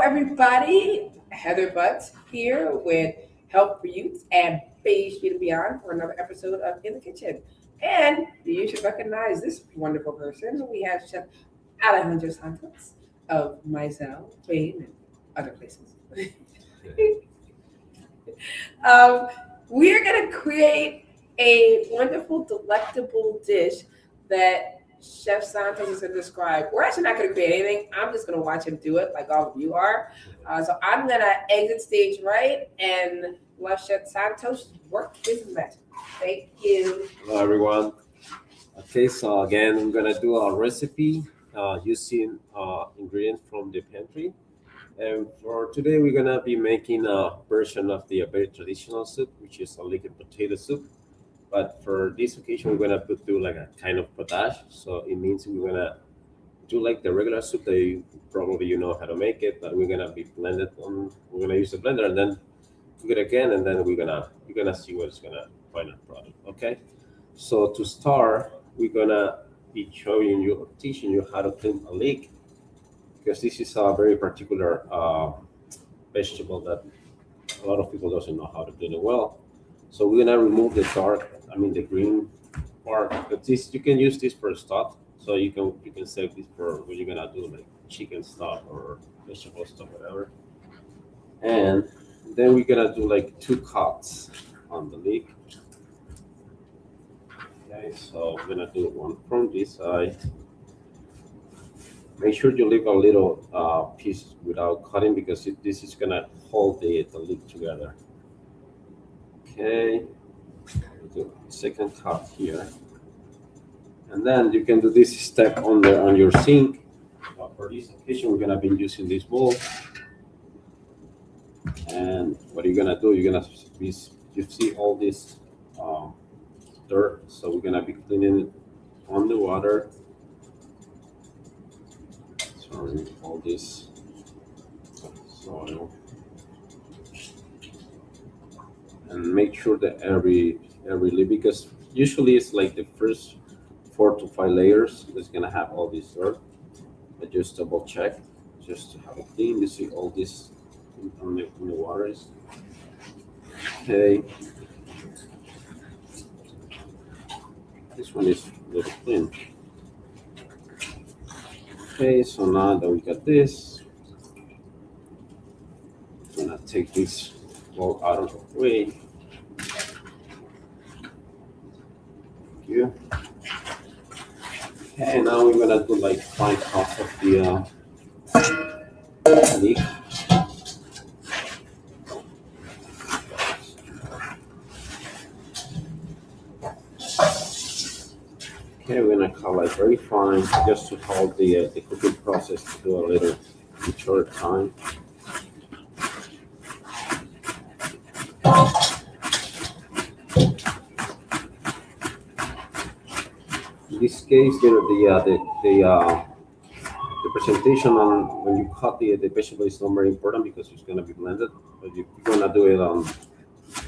everybody. Heather Butts here with Help for Youth and Beige Beauty Beyond for another episode of In the Kitchen. And you should recognize this wonderful person. We have Chef Alejandro Santos of Mizell, Spain, and other places. um, we're going to create a wonderful, delectable dish that Chef Santos is going to describe. We're actually not going to create anything. I'm just going to watch him do it like all of you are. So I'm going to exit stage right and let Chef Santos work his magic. Thank you. Hello everyone. Okay, so again, I'm gonna do a recipe using ingredients from the pantry. And for today, we're gonna be making a version of the very traditional soup, which is a liquid potato soup. But for this occasion, we're gonna do like a kind of potage. So it means we're gonna do like the regular soup that you know how to make it, but we're gonna be blended on. We're gonna use the blender and then cook it again, and then we're gonna see what's gonna final product. Okay. So to start, we're gonna be showing you or teaching you how to clean a leek because this is a very particular vegetable that a lot of people doesn't know how to clean it well. So we're gonna remove the dark, I mean the green part. But this you can use this for stock. So you can save this for what you're gonna do like chicken stock or vegetable stock, whatever. And then we're gonna do like two cuts on the leek. Okay, so we're gonna do one from this side. Make sure you leave a little piece without cutting because this is gonna hold the leek together. Okay, do second cut here, and then you can do this step on your sink. For this occasion, we're gonna be using this bowl, and what you're gonna do, you see all this dirt, so we're gonna be cleaning on the water. Sorry, all this soil, and make sure that every layer, because usually it's like the first 4 to 5 layers is gonna have all this dirt. But just double check, just to have it clean. You see all this on the waters. Okay, this one is a little clean. Okay, so now that we got this, I'm gonna take this all out of the way. Thank you. Okay, now we're gonna do like 5 cups of the leek. Okay, we're gonna cut like very fine just to hold the cooking process to do a little short time. In this case, the presentation on when you cut the vegetable is not very important because it's gonna be blended. But you're gonna do it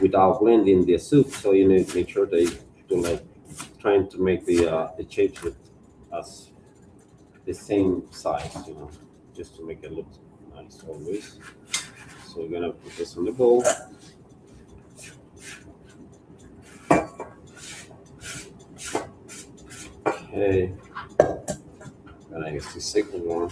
without blending the soup, so you need to make sure that you do like trying to make the shapes with as the same size, just to make it look nice always. So we're gonna put this on the bowl. Okay, and I guess the second one.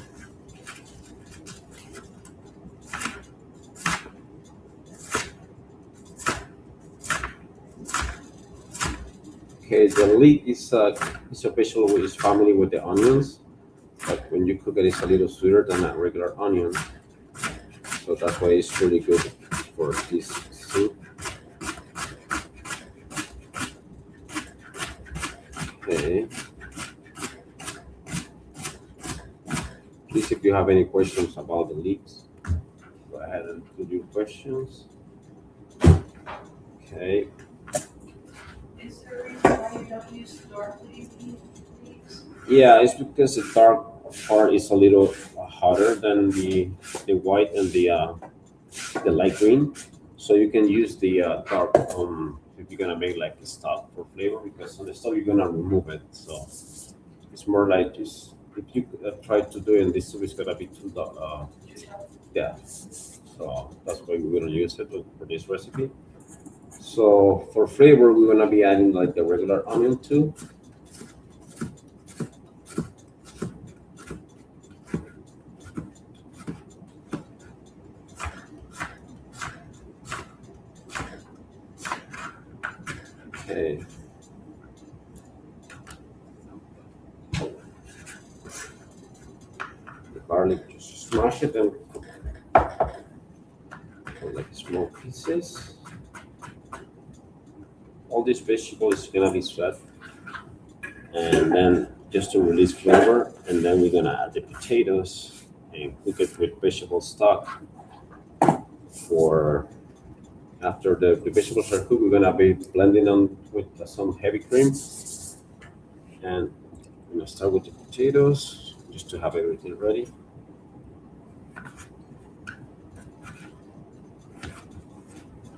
Okay, the leek is a vegetable which is familiar with the onions, but when you cook it, it's a little sweeter than a regular onion. So that's why it's really good for this soup. Okay. Please, if you have any questions about the leeks, go ahead and put your questions. Okay. Is there a reason why you don't use dark leaves? Yeah, it's because the dark part is a little hotter than the white and the light green. So you can use the dark if you're gonna make like a stock for flavor because on the stove you're gonna remove it. So it's more like just if you try to do it in this soup, it's gonna be too dark. Yeah. So that's why we're gonna use it for this recipe. So for flavor, we're gonna be adding like the regular onion too. Okay. The garlic, just smash it and like small pieces. All this vegetable is gonna be sweat, and then just to release flavor, and then we're gonna add the potatoes and cook it with vegetable stock. For after the vegetables are cooked, we're gonna be blending them with some heavy cream, and we're gonna start with the potatoes just to have everything ready.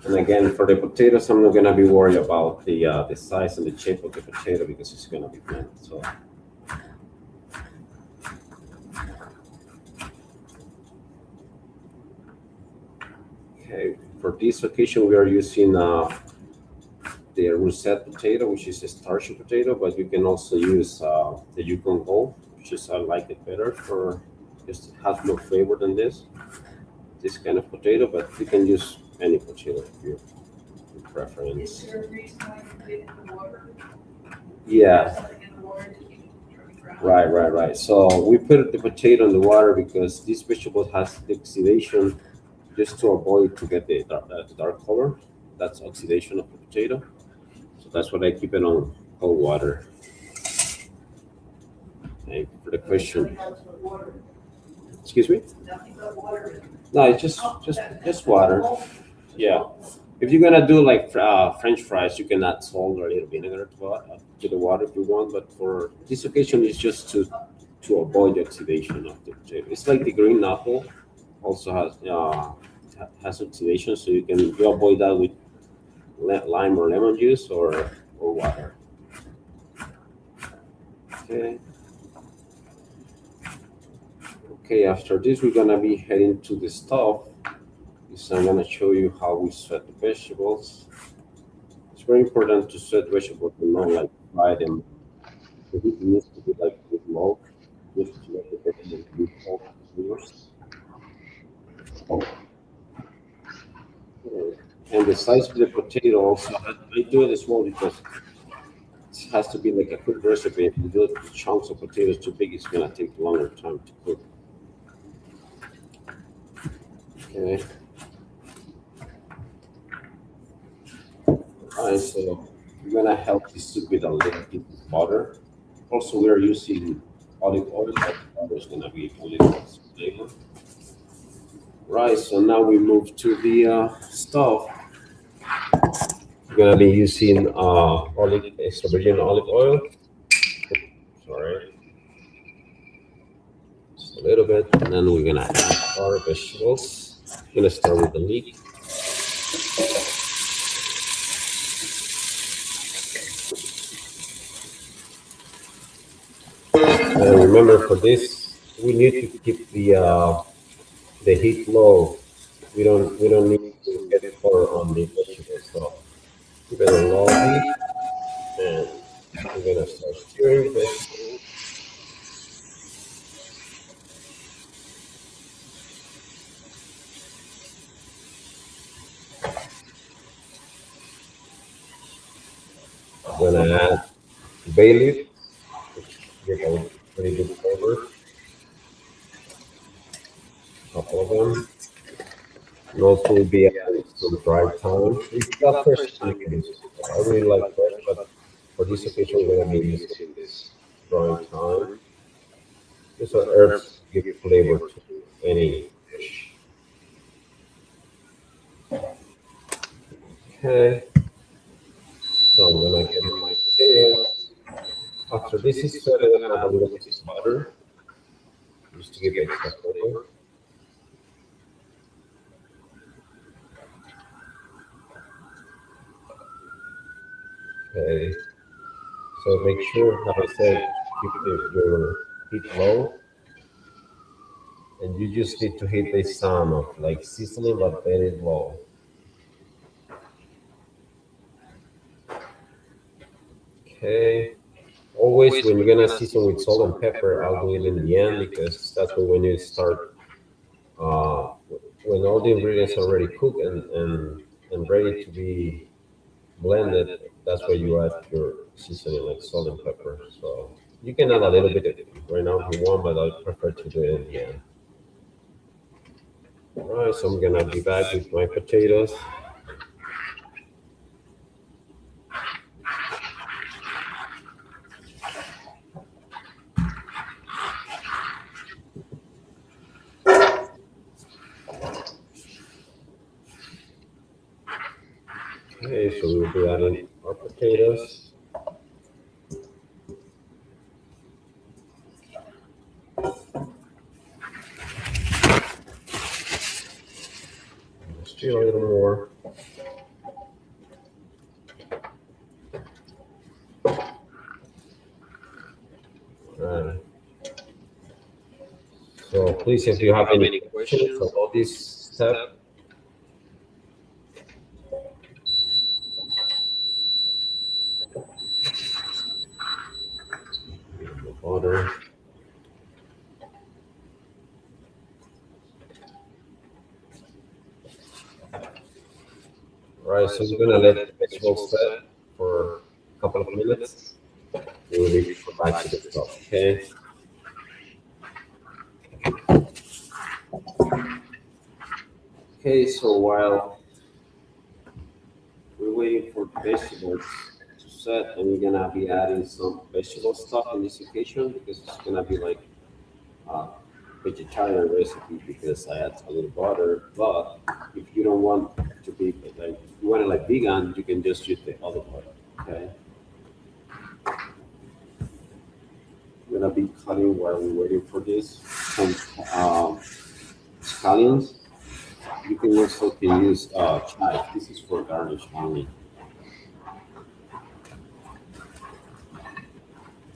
And again, for the potatoes, I'm not gonna be worried about the size and the shape of the potato because it's gonna be blended. So okay, for this occasion, we are using the russet potato, which is a starchy potato, but you can also use the Yukon Gold, which is I like it better for just has more flavor than this kind of potato. But you can use any potato if your preference. Is there a reason why you put it in the water? Yeah. Something in the water to keep it from Right, right, right. So we put the potato in the water because this vegetable has the oxidation just to avoid to get the dark color. That's oxidation of the potato. So that's why I keep it on cold water. Thank you for the question. Nothing but water. Excuse me? Nothing but water. No, it's just water. Yeah. If you're gonna do like French fries, you can add salt or a little vinegar to the water if you want. But for this occasion, it's just to avoid the oxidation of the potato. It's like the green apple also has oxidation, so you avoid that with lime or lemon juice or water. Okay. Okay. After this, we're gonna be heading to the stove. So I'm gonna show you how we sweat the vegetables. It's very important to sweat vegetables and not like fry them. The heat needs to be like with low, just to let the vegetables be cold first. And the size of the potato also, I do it small because it has to be like a quick recipe. If you do it with chunks of potatoes too big, it's gonna take longer time to cook. Okay. Alright, so we're gonna help this soup with a little bit of butter. Also, we are using olive oil, but butter is gonna be a little bit flavor. Right, so now we move to the stove. We're gonna be using extra virgin olive oil. Sorry, just a little bit, and then we're gonna add our vegetables. We're gonna start with the leek. And remember, for this, we need to keep the heat low. We don't need to get it hot on the vegetables. So keep it on low heat, and we're gonna start stirring vegetables. I'm gonna add bay leaf, which give a pretty good flavor. A couple of them. And also we'll be adding some dry thyme. If you got fresh thyme, you can use it. I really like fresh, but for this occasion we're gonna be using this dry thyme. These are herbs give flavor to any dish. Okay. So I'm gonna get in my potatoes. After this is set, I'm gonna add a little bit of butter just to give extra flavor. Okay. So make sure, as I said, keep your heat low. and you just need to hit the sound of like sizzling but very low. Okay. Always when you're gonna season with salt and pepper, I'll do it in the end because that's when you start uh, when all the ingredients are already cooked and ready to be blended. That's where you add your seasoning like salt and pepper. So you can add a little bit right now if you want, but I prefer to do it in the end. All right, so I'm gonna be back with my potatoes. Okay, so we'll be adding our potatoes. Still a little more. Right. So please, if you have any questions about this step, the butter. Right, so we're gonna let the vegetables set for a couple of minutes. We'll be back to the top. Okay. Okay, so while we're waiting for the vegetables to set, and we're gonna be adding some vegetable stock in this occasion because it's gonna be like a vegetarian recipe because I add a little butter. But if you don't want to be like, if you want it like vegan, you can just use the olive oil. Okay. We're gonna be cutting while we're waiting for this some scallions. You can also can use chive. This is for garnish only.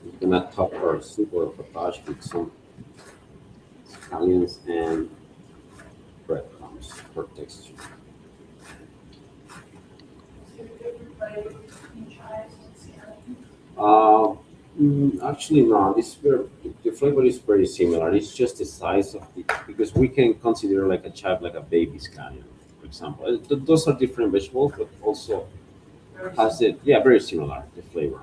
We're gonna top our soup or potash with some scallions and breadcrumbs for texture. Is there a different flavor between chives and scallions? Actually, no. The flavor is very similar. It's just the size of the because we can consider like a chive like a baby scallion, for example. Those are different vegetables, but also has it. Yeah, very similar. The flavor.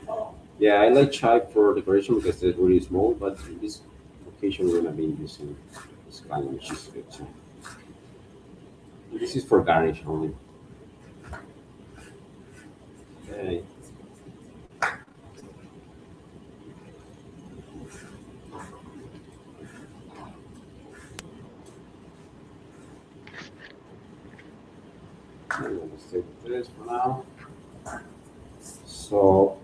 Oh, Yeah, I like chive for decoration because it's really small, but in this occasion we're gonna be using scallion, which is good too. This is for garnish only. Okay. I'm gonna stay with this for now. So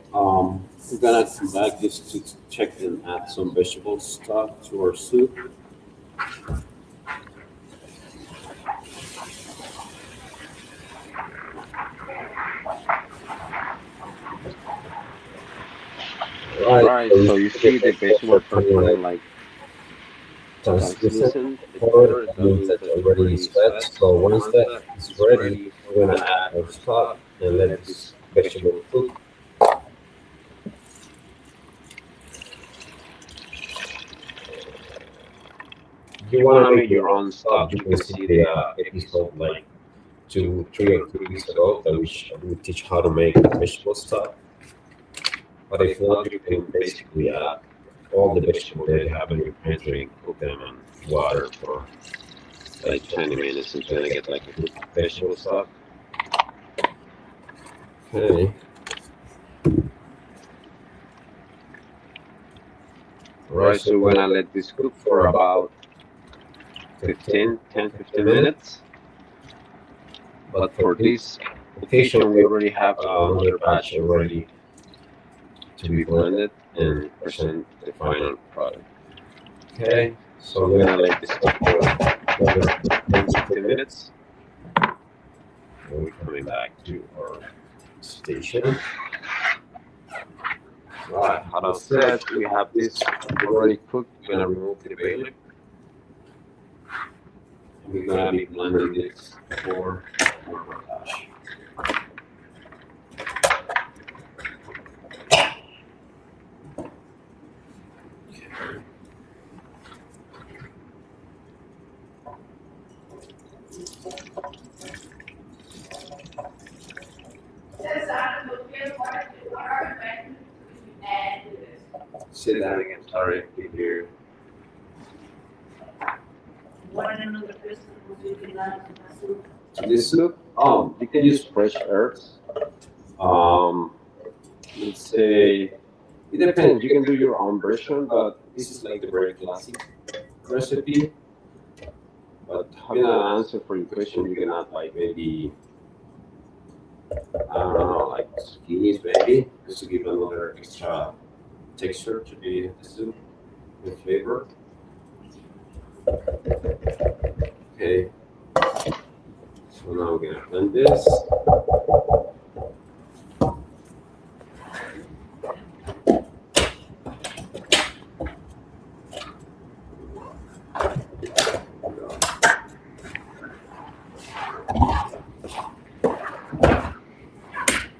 we're gonna come back just to check and add some vegetable stock to our soup. Right, so you see the vegetables are turning like translucent. Color that means that it's already sweat. So once that is ready, we're gonna add our stock and let this vegetable cook. If you wanna make your own stock, you can see the episode like 3 or 2 weeks ago that we teach how to make vegetable stock. But if not, you can basically add all the vegetables that you have in your pantry and cook them in water for like 20 minutes and you're gonna get like a good vegetable stock. Okay. Alright, so we're gonna let this cook for about 10 15 minutes. But for this occasion, we already have another batch already to be blended and present the final product. Okay, so we're gonna let this cook for another 10 15 minutes. And we're coming back to our station. Right, how I said, we have this already cooked. We're gonna remove the bay leaf. And we're gonna be blending this for our potash. Says I don't know what are effective to add to this. Say that again, sorry, I can hear you. What another vegetables you can add to the soup? To this soup, you can use fresh herbs. Um, let's say, it depends, you can do your own version, but this is like the very classic recipe. But having an answer for your question, you can add like maybe, I don't know, like zucchinis maybe, just to give another extra texture to the soup and flavor. Okay. So now we're gonna blend this.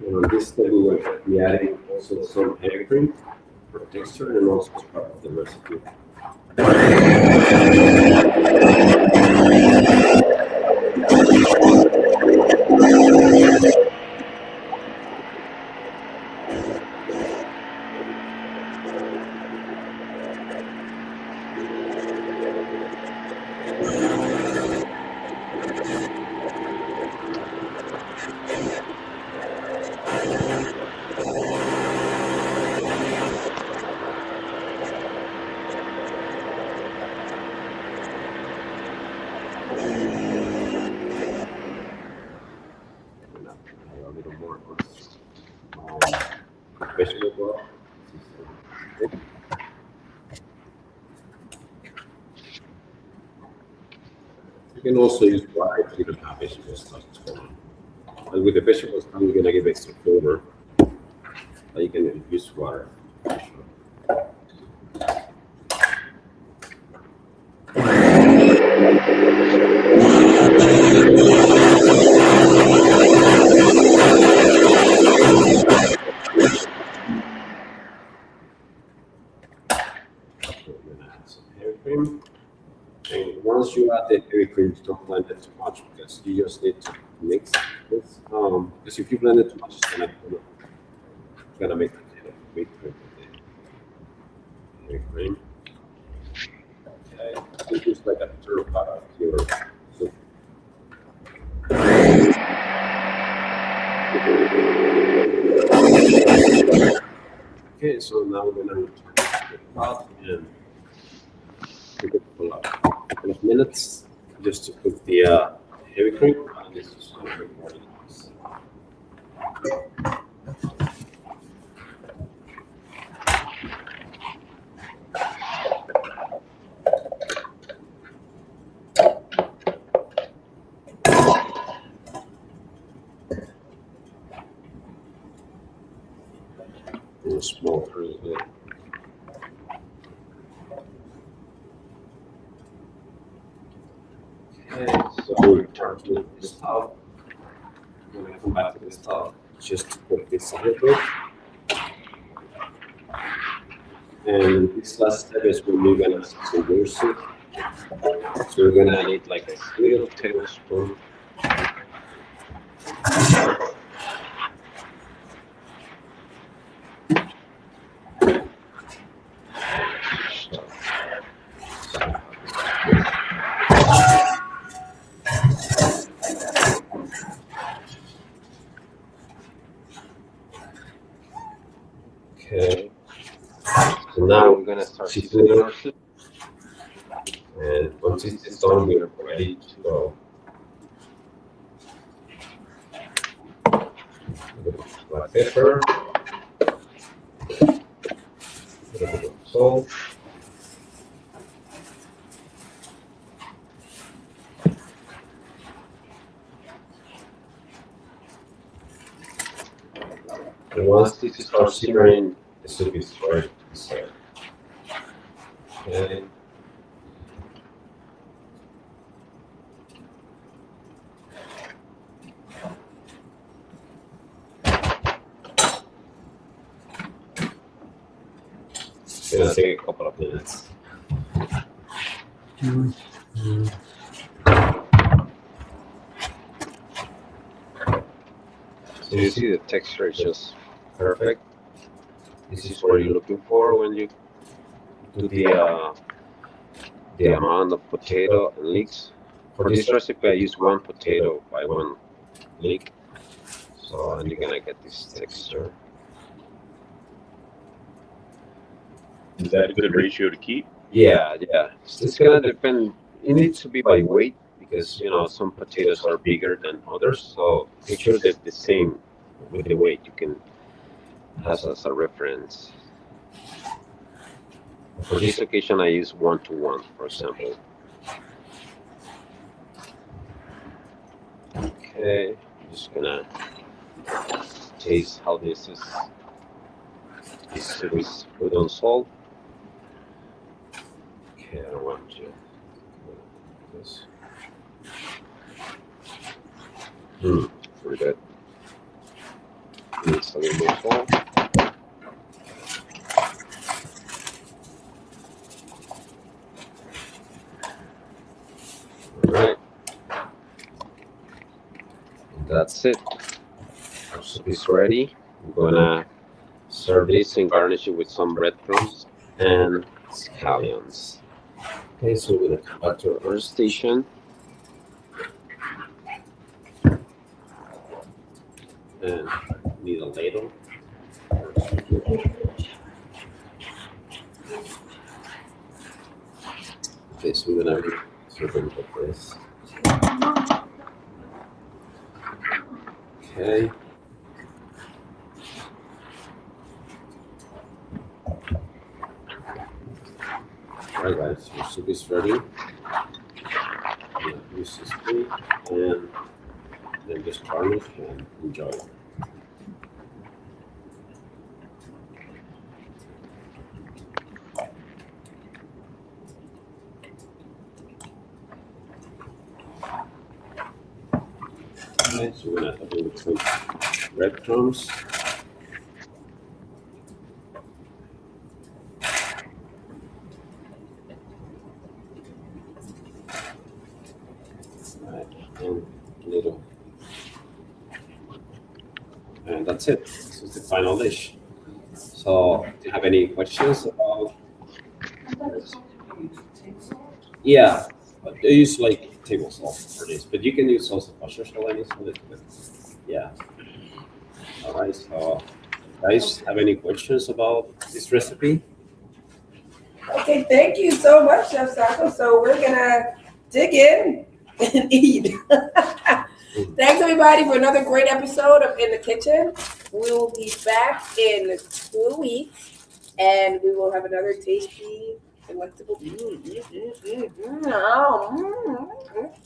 And on this step, we will be adding also some heavy cream for texture and also as part of the recipe. A little more vegetable oil. You can also use water if you don't have vegetables. And with the vegetables, I'm gonna give extra flavor. But you can use water. Heavy cream. And once you add the heavy cream, don't blend it too much because you just need to mix this. Because if you blend it too much, it's gonna make it kind of weak cream with the heavy cream. Okay, so just like a third part of your soup. Okay, so now we're gonna return to the pot and cook it for a couple of minutes just to cook the heavy cream. And this is going to be more nice. And smoke really good. Okay, so we return to the stove. I'm gonna come back to the stove just to cook this a little bit. And this last step is when we're gonna season your soup. So we're gonna need like a little tablespoon. Okay. So now we're gonna start seasoning our soup. And once it's done, we're ready to go. Black pepper, a little bit of salt, and once this starts simmering the soup is ready to serve. Okay. It's gonna take a couple of minutes. So you see the texture is just perfect. This is what you're looking for when you do the amount of potato and leeks. For this recipe, I use 1 potato by 1 leek. So and you're gonna get this texture. Is that a good ratio to keep? Yeah. It's gonna depend. It needs to be by weight because some potatoes are bigger than others. So make sure that the same with the weight you can have as a reference. For this occasion, I use 1-to-1, for example. Okay, I'm just gonna taste how this is. This soup is good on salt. Okay, I don't want to. This. Pretty good. Needs a little more salt. Alright. That's it. Our soup is ready. We're gonna serve this and garnish it with some breadcrumbs and scallions. Okay, so we're gonna come back to our station. And need a ladle. Okay, so we're gonna serve it like this. Okay. Alright guys, your soup is ready. I'm gonna use this plate and then just garnish and enjoy. Okay, so we're gonna have it with some breadcrumbs. And little, and that's it. This is the final dish. So, do you have any questions about? Yeah, but they use like table salt for this, but you can use also kosher salt and a little bit. Yeah. All right. So, guys, have any questions about this recipe? Okay, thank you so much, Chef Santos. So we're gonna dig in and eat. Thanks everybody for another great episode of In the Kitchen. We will be back in 2 weeks, and we will have another tasty, delectable.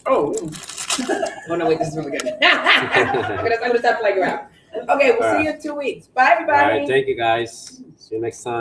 Oh no! Wait, this is really good. I'm gonna stop playing around. Okay, we'll see you in 2 weeks. Bye, All everybody. right. Thank you, guys. See you next time.